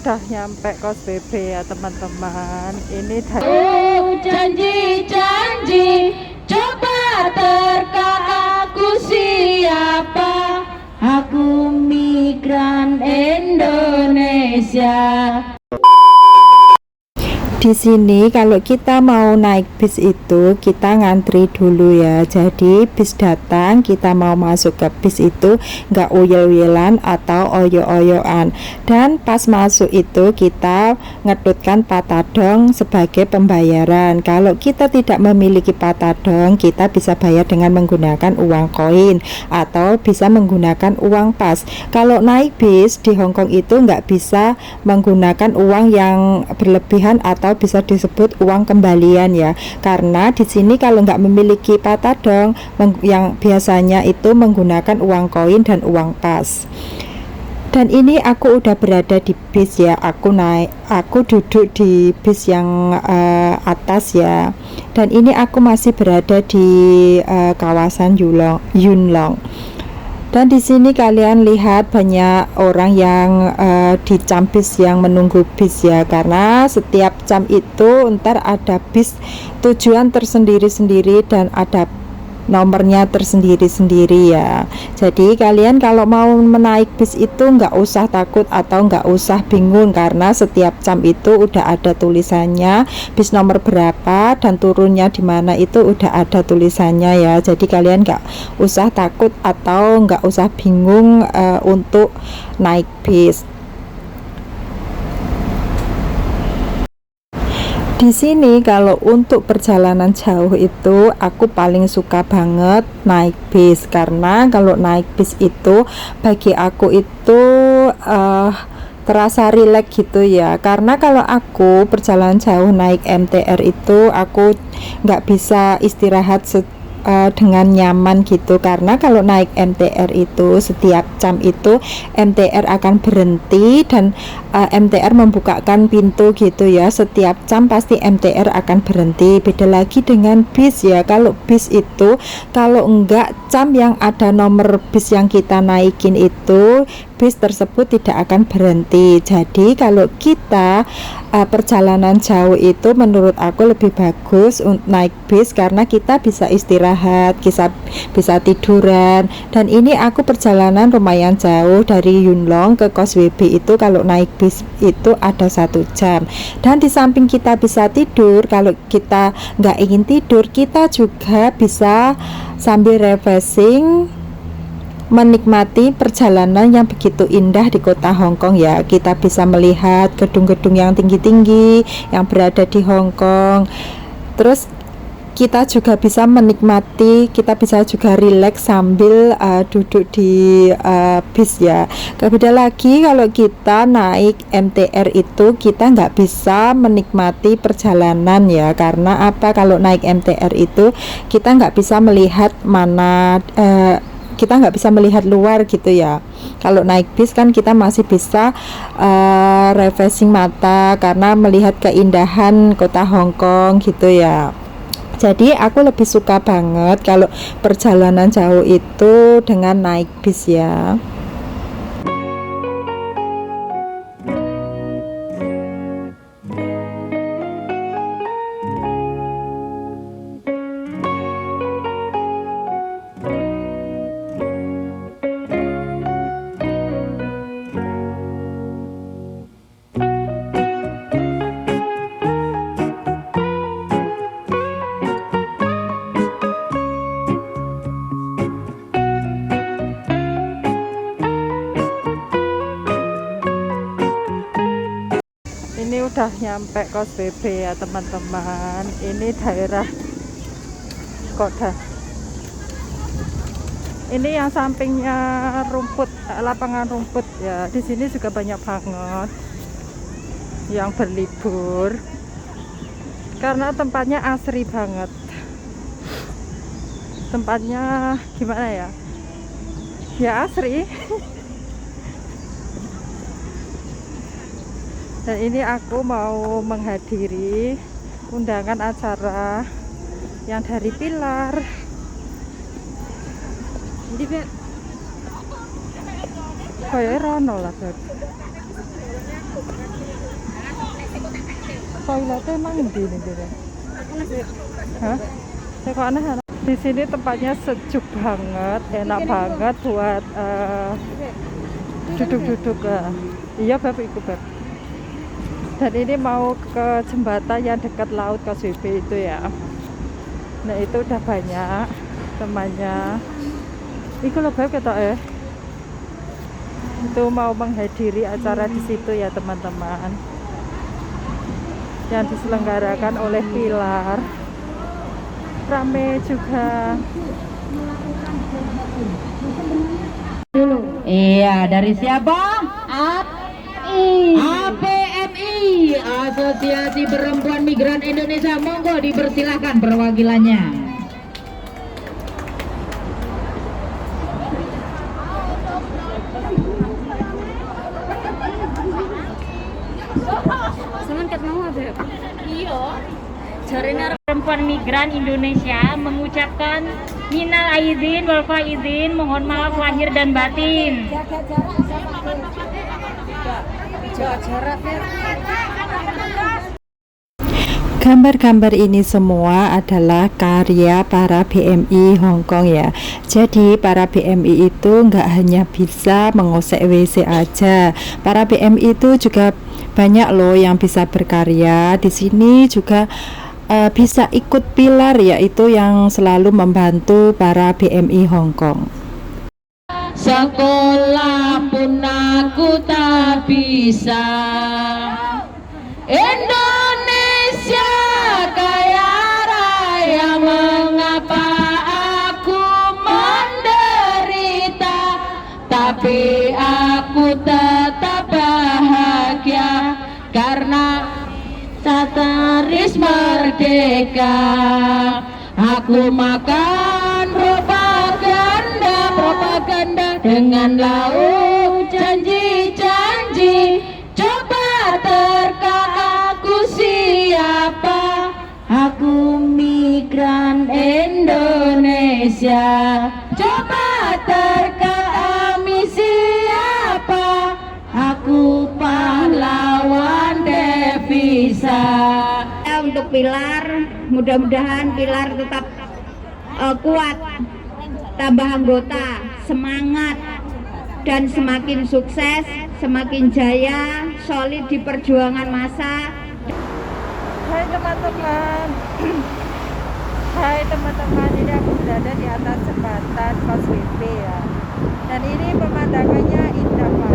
udah nyampe kos BB ya teman-teman. Ini dari janji-janji, coba terka aku siapa? Aku migran Indonesia. di sini kalau kita mau naik bis itu kita ngantri dulu ya. Jadi bis datang, kita mau masuk ke bis itu nggak uyel-uyelan atau oyo-oyoan. Dan pas masuk itu kita ngedutkan patadong sebagai pembayaran. Kalau kita tidak memiliki patadong, kita bisa bayar dengan menggunakan uang koin atau bisa menggunakan uang pas. Kalau naik bis di Hong Kong itu nggak bisa menggunakan uang yang berlebihan atau bisa disebut uang kembalian ya, karena di sini kalau nggak memiliki patadong yang biasanya itu menggunakan uang koin dan uang pas. Dan ini aku udah berada di bis ya, aku duduk di bis yang atas ya. Dan ini aku masih berada di kawasan Yunlong. Dan di sini kalian lihat banyak orang yang di jam bis yang menunggu bis ya, karena setiap jam itu ntar ada bis tujuan tersendiri-sendiri dan ada nomornya tersendiri-sendiri ya. Jadi kalian kalau mau menaik bis itu nggak usah takut atau nggak usah bingung, karena setiap jam itu udah ada tulisannya bis nomor berapa dan turunnya di mana itu udah ada tulisannya ya. Jadi kalian nggak usah takut atau nggak usah bingung untuk naik bis. Di sini kalau untuk perjalanan jauh itu aku paling suka banget naik bis, karena kalau naik bis itu bagi aku itu terasa rileks gitu ya. Karena kalau aku perjalanan jauh naik MTR itu aku nggak bisa istirahat dengan nyaman gitu, karena kalau naik MTR itu setiap jam itu MTR akan berhenti dan MTR membukakan pintu gitu ya. Setiap jam pasti MTR akan berhenti. Beda lagi dengan bis ya. Kalau bis itu kalau enggak jam yang ada nomor bis yang kita naikin itu bis tersebut tidak akan berhenti. Jadi kalau kita perjalanan jauh itu menurut aku lebih bagus untuk naik bis, karena kita bisa istirahat, bisa tiduran. Dan ini aku perjalanan lumayan jauh dari Yunlong ke Kos WB itu kalau naik bis itu ada 1 jam. Dan di samping kita bisa tidur, kalau kita nggak ingin tidur kita juga bisa sambil refreshing menikmati perjalanan yang begitu indah di kota Hong Kong ya. Kita bisa melihat gedung-gedung yang tinggi-tinggi yang berada di Hong Kong. Terus kita juga bisa menikmati, kita bisa juga rileks sambil duduk di bis ya. Beda lagi kalau kita naik MTR itu kita nggak bisa menikmati perjalanan ya. Karena apa? Kalau naik MTR itu kita nggak bisa melihat kita nggak bisa melihat luar gitu ya. Kalau naik bis kan kita masih bisa refreshing mata karena melihat keindahan kota Hong Kong gitu ya. Jadi aku lebih suka banget kalau perjalanan jauh itu dengan naik bis ya. Ini udah nyampe Kos BB ya teman-teman. Ini daerah kota. Ini yang sampingnya rumput, lapangan rumput ya. Di sini juga banyak banget yang berlibur karena tempatnya asri banget. Tempatnya gimana ya? Ya asri. Dan ini aku mau menghadiri undangan acara yang dari Pilar. Ini bet kayak Rono lah, Bet. toiletnya emang di ini deh. Hah? Saya kok aneh. Di sini tempatnya sejuk banget, enak banget buat duduk-duduk. Iya Beb, ikut Beb. Dan ini mau ke jembatan yang dekat laut Kaswibi itu ya. Nah itu udah banyak temannya. Iku loh Beb ketok itu mau menghadiri acara di situ ya teman-teman, yang diselenggarakan oleh Pilar. Rame juga. Iya, dari siapa? APMI, Asosiasi Perempuan Migran Indonesia. Monggo dipersilahkan perwakilannya. Perempuan Migran Indonesia mengucapkan minal aidin wal faizin, mohon maaf lahir dan batin. Gambar-gambar ini semua adalah karya para BMI Hongkong ya. Jadi para BMI itu nggak hanya bisa mengosek WC aja. Para BMI itu juga banyak loh yang bisa berkarya. Di sini juga bisa ikut Pilar, yaitu yang selalu membantu para BMI Hongkong. Sekolah pun aku tak bisa, Indonesia kaya raya, mengapa aku menderita, tapi aku tetap bahagia karena Sataris merdeka. Aku makan propaganda dengan lauk janji-janji. Coba terka aku siapa? Aku migran Indonesia. Coba terka kami siapa? Aku pahlawan devisa. Untuk Pilar, mudah-mudahan Pilar tetap kuat, tambah anggota, semangat, dan semakin sukses, semakin jaya, solid di perjuangan masa. Hai teman-teman. Hai teman-teman, ini aku berada di atas jembatan Kaswibi ya. Dan ini pemandangannya indah banget.